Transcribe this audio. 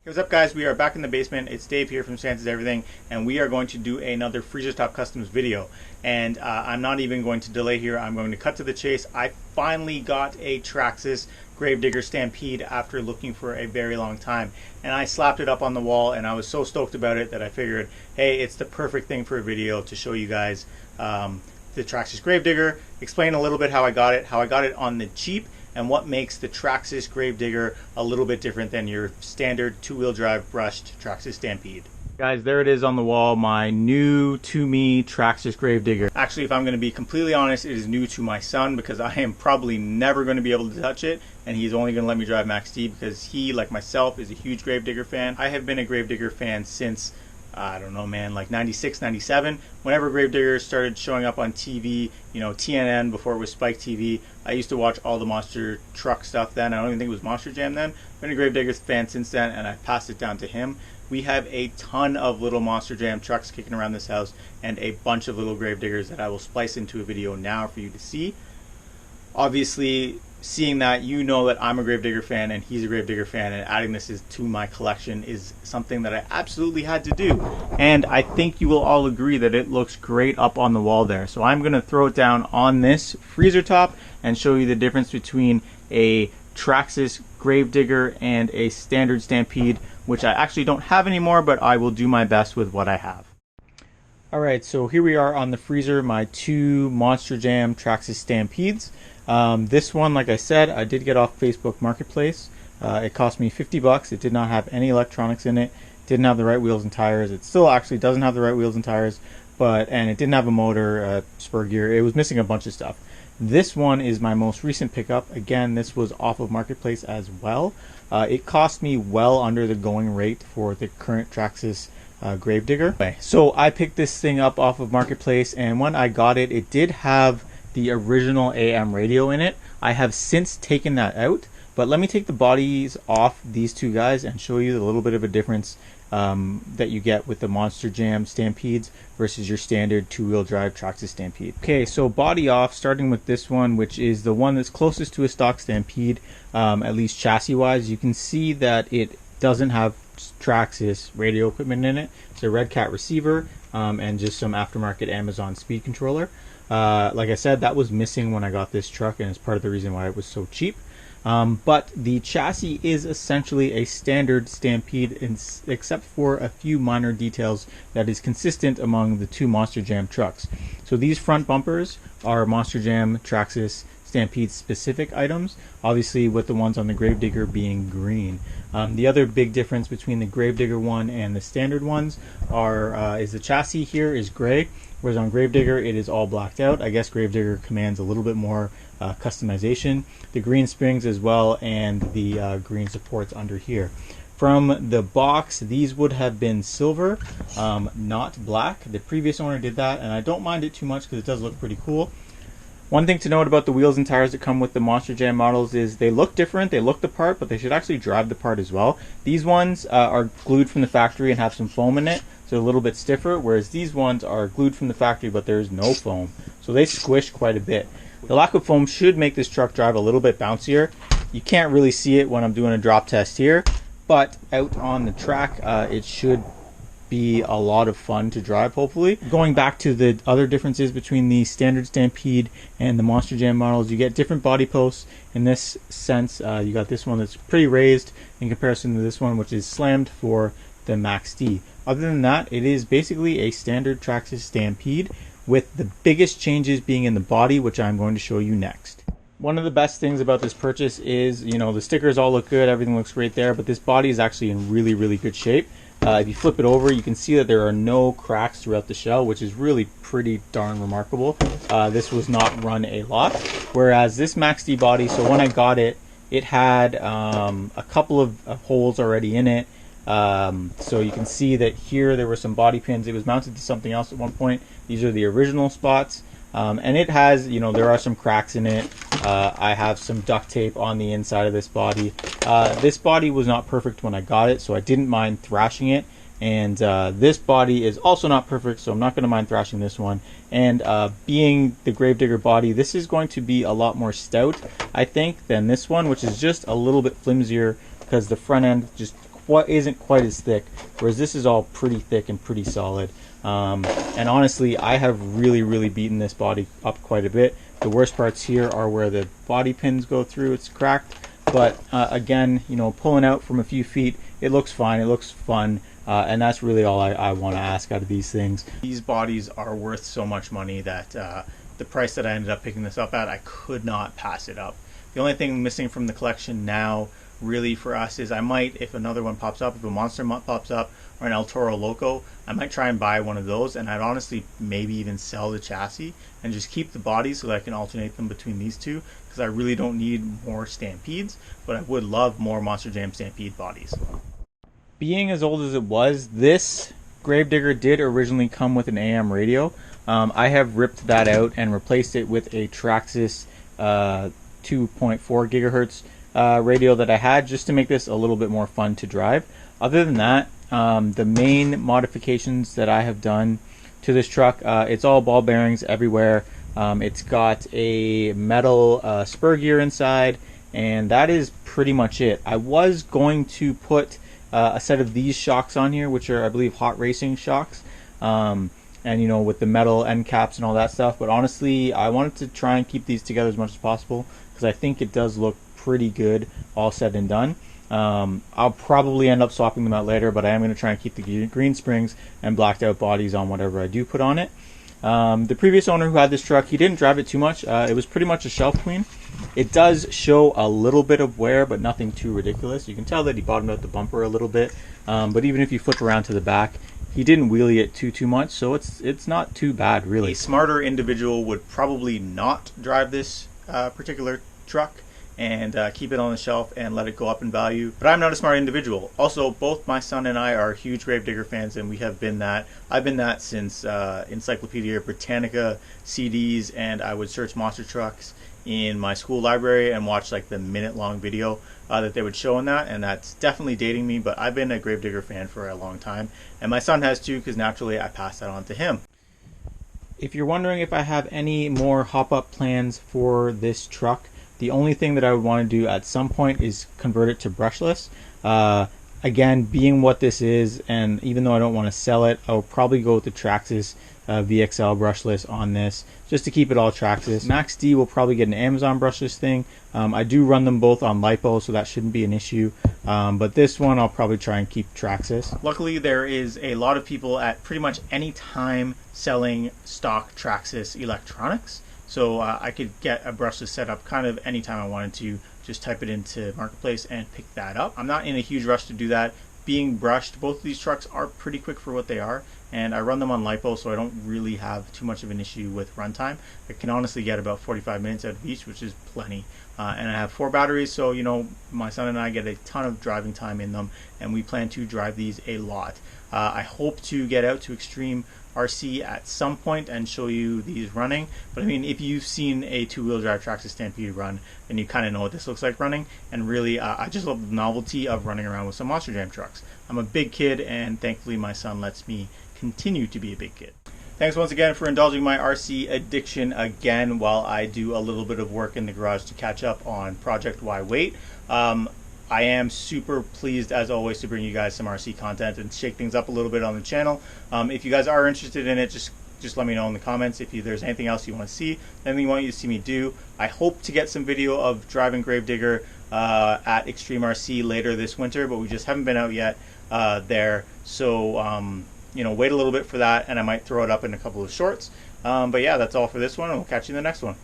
Hey, what's up guys? We are back in the basement. It's Dave here from Santa's Everything, and we are going to do another Freezer Top Customs video. And I'm not even going to delay here. I'm going to cut to the chase. I finally got a Traxxas Grave Digger Stampede after looking for a very long time. And I slapped it up on the wall, and I was so stoked about it that I figured, hey, it's the perfect thing for a video to show you guys the Traxxas Grave Digger, explain a little bit how I got it on the cheap, and what makes the Traxxas Grave Digger a little bit different than your standard two-wheel drive brushed Traxxas Stampede. Guys, there it is on the wall, my new to me Traxxas Grave Digger. Actually, if I'm going to be completely honest, it is new to my son because I am probably never going to be able to touch it, and he's only going to let me drive Max D because he, like myself, is a huge Grave Digger fan. I have been a Grave Digger fan since, I don't know, man, like 96, 97. Whenever Grave Diggers started showing up on TV, you know, TNN before it was Spike TV, I used to watch all the monster truck stuff then. I don't even think it was Monster Jam then. I've been a Grave Diggers fan since then, and I passed it down to him. We have a ton of little Monster Jam trucks kicking around this house and a bunch of little Grave Diggers that I will splice into a video now for you to see. Obviously, seeing that, you know that I'm a Grave Digger fan and he's a Grave Digger fan, and adding this to my collection is something that I absolutely had to do. And I think you will all agree that it looks great up on the wall there. So I'm going to throw it down on this freezer top and show you the difference between a Traxxas Grave Digger and a standard Stampede, which I actually don't have anymore, but I will do my best with what I have. Alright, so here we are on the freezer, my two Monster Jam Traxxas Stampedes. This one, like I said, I did get off Facebook Marketplace. It cost me 50 bucks. It did not have any electronics in it. Didn't have the right wheels and tires. It still actually doesn't have the right wheels and tires, and it didn't have a motor, spur gear. It was missing a bunch of stuff. This one is my most recent pickup. Again, this was off of Marketplace as well. It cost me well under the going rate for the current Traxxas Grave Digger. So I picked this thing up off of Marketplace, and when I got it, it did have the original AM radio in it. I have since taken that out, but let me take the bodies off these two guys and show you a little bit of a difference that you get with the Monster Jam Stampedes versus your standard two-wheel drive Traxxas Stampede. Okay, so body off, starting with this one, which is the one that's closest to a stock Stampede, at least chassis-wise. You can see that it doesn't have Traxxas radio equipment in it. It's a Red Cat receiver and just some aftermarket Amazon speed controller. Like I said, that was missing when I got this truck, and it's part of the reason why it was so cheap. But the chassis is essentially a standard Stampede, except for a few minor details that is consistent among the two Monster Jam trucks. So these front bumpers are Monster Jam Traxxas Stampede specific items, obviously with the ones on the Grave Digger being green. The other big difference between the Grave Digger one and the standard ones is the chassis here is gray, whereas on Grave Digger it is all blacked out. I guess Grave Digger commands a little bit more customization. The green springs as well, and the green supports under here. From the box, these would have been silver, not black. The previous owner did that, and I don't mind it too much because it does look pretty cool. One thing to note about the wheels and tires that come with the Monster Jam models is they look different, they look the part, but they should actually drive the part as well. These ones are glued from the factory and have some foam in it, so they're a little bit stiffer, whereas these ones are glued from the factory but there's no foam, so they squish quite a bit. The lack of foam should make this truck drive a little bit bouncier. You can't really see it when I'm doing a drop test here, but out on the track it should be a lot of fun to drive, hopefully. Going back to the other differences between the standard Stampede and the Monster Jam models, you get different body posts. In this sense, you got this one that's pretty raised in comparison to this one, which is slammed for the Max D. Other than that, it is basically a standard Traxxas Stampede, with the biggest changes being in the body, which I'm going to show you next. One of the best things about this purchase is, you know, the stickers all look good, everything looks great there, but this body is actually in really, really good shape. If you flip it over, you can see that there are no cracks throughout the shell, which is really pretty darn remarkable. This was not run a lot, whereas this Max D body, so when I got it, it had a couple of holes already in it. So you can see that here there were some body pins. It was mounted to something else at one point. These are the original spots. And it has, you know, there are some cracks in it. I have some duct tape on the inside of this body. This body was not perfect when I got it, so I didn't mind thrashing it. And this body is also not perfect, so I'm not going to mind thrashing this one. And being the Grave Digger body, this is going to be a lot more stout, I think, than this one, which is just a little bit flimsier because the front end just isn't quite as thick, whereas this is all pretty thick and pretty solid. And honestly, I have really beaten this body up quite a bit. The worst parts here are where the body pins go through. It's cracked, but again, you know, pulling out from a few feet, it looks fine, it looks fun, and that's really all I want to ask out of these things. These bodies are worth so much money that the price that I ended up picking this up at, I could not pass it up. The only thing missing from the collection now really for us is I might, if another one pops up, if a Monster Mutt pops up or an El Toro Loco, I might try and buy one of those, and I'd honestly maybe even sell the chassis and just keep the bodies so that I can alternate them between these two, because I really don't need more Stampedes, but I would love more Monster Jam Stampede bodies. Being as old as it was, this Grave Digger did originally come with an AM radio. I have ripped that out and replaced it with a Traxxas 2.4 gigahertz radio that I had, just to make this a little bit more fun to drive. Other than that, the main modifications that I have done to this truck, it's all ball bearings everywhere. It's got a metal spur gear inside, and that is pretty much it. I was going to put a set of these shocks on here, which are, I believe, hot racing shocks, and you know, with the metal end caps and all that stuff, but honestly I wanted to try and keep these together as much as possible, because I think it does look pretty good all said and done. I'll probably end up swapping them out later, but I am going to try and keep the green springs and blacked out bodies on whatever I do put on it. The previous owner who had this truck, he didn't drive it too much. It was pretty much a shelf queen. It does show a little bit of wear, but nothing too ridiculous. You can tell that he bottomed out the bumper a little bit, but even if you flip around to the back, he didn't wheelie it too much, so it's not too bad, really. A smarter individual would probably not drive this particular truck and keep it on the shelf and let it go up in value. But I'm not a smart individual. Also, both my son and I are huge Grave Digger fans, and we have been that. I've been that since Encyclopedia Britannica CDs, and I would search monster trucks in my school library and watch like the minute-long video that they would show in that, and that's definitely dating me, but I've been a Grave Digger fan for a long time, and my son has too, because naturally I passed that on to him. If you're wondering if I have any more hop-up plans for this truck, the only thing that I would want to do at some point is convert it to brushless. Again, being what this is, and even though I don't want to sell it, I'll probably go with the Traxxas VXL brushless on this, just to keep it all Traxxas. Max D will probably get an Amazon brushless thing. I do run them both on LiPo, so that shouldn't be an issue. But this one I'll probably try and keep Traxxas. Luckily, there is a lot of people at pretty much any time selling stock Traxxas electronics. So I could get a brushless setup kind of anytime I wanted to, just type it into Marketplace and pick that up. I'm not in a huge rush to do that. Being brushed, both of these trucks are pretty quick for what they are, and I run them on LiPo, so I don't really have too much of an issue with runtime. I can honestly get about 45 minutes out of each, which is plenty. And I have 4 batteries, so you know, my son and I get a ton of driving time in them, and we plan to drive these a lot. I hope to get out to Extreme RC at some point and show you these running, but I mean, if you've seen a 2-wheel drive Traxxas Stampede run, then you kind of know what this looks like running, and really I just love the novelty of running around with some Monster Jam trucks. I'm a big kid, and thankfully my son lets me continue to be a big kid. Thanks once again for indulging my RC addiction again while I do a little bit of work in the garage to catch up on Project Why Wait. I am super pleased, as always, to bring you guys some RC content and shake things up a little bit on the channel. If you guys are interested in it, just let me know in the comments if there's anything else you want to see, anything you want to see me do. I hope to get some video of driving Grave Digger at Extreme RC later this winter, but we just haven't been out yet there. So, you know, wait a little bit for that, and I might throw it up in a couple of shorts. But yeah, that's all for this one, and we'll catch you in the next one.